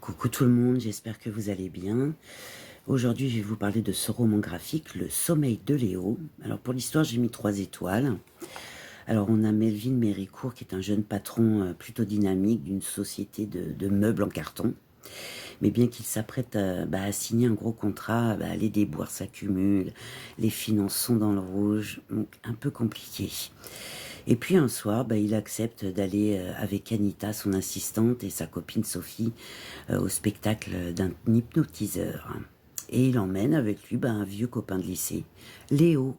Coucou tout le monde, j'espère que vous allez bien. Aujourd'hui, je vais vous parler de ce roman graphique, Le Sommeil de Léo. Alors pour l'histoire, j'ai mis 3 étoiles. Alors on a Melvin Méricourt, qui est un jeune patron plutôt dynamique d'une société de meubles en carton. Mais bien qu'il s'apprête à signer un gros contrat, les déboires s'accumulent, les finances sont dans le rouge, donc un peu compliqué. Et puis un soir, il accepte d'aller avec Anita, son assistante, et sa copine Sophie au spectacle d'un hypnotiseur. Et il emmène avec lui un vieux copain de lycée, Léo.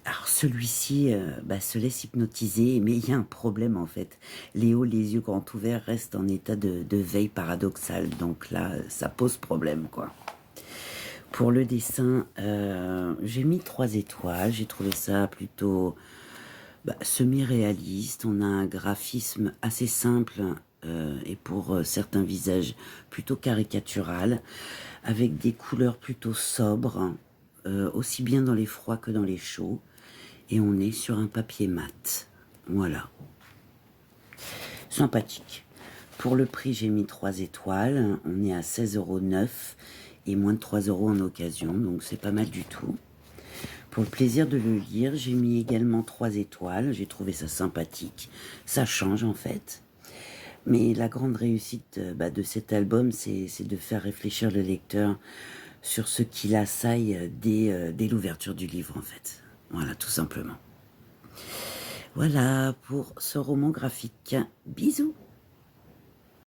Alors celui-ci se laisse hypnotiser, mais il y a un problème en fait. Léo, les yeux grands ouverts, reste en état de veille paradoxale. Donc là, ça pose problème, quoi. Pour le dessin, j'ai mis 3 étoiles. J'ai trouvé ça plutôt semi-réaliste. On a un graphisme assez simple et pour certains visages plutôt caricatural, avec des couleurs plutôt sobres, aussi bien dans les froids que dans les chauds. Et on est sur un papier mat. Voilà. Sympathique. Pour le prix, j'ai mis 3 étoiles. On est à 16,09 € et moins de 3 € en occasion, donc c'est pas mal du tout. Pour le plaisir de le lire, j'ai mis également 3 étoiles. J'ai trouvé ça sympathique. Ça change en fait. Mais la grande réussite de cet album, c'est de faire réfléchir le lecteur sur ce qui l'assaille dès l'ouverture du livre en fait. Voilà, tout simplement. Voilà pour ce roman graphique. Bisous!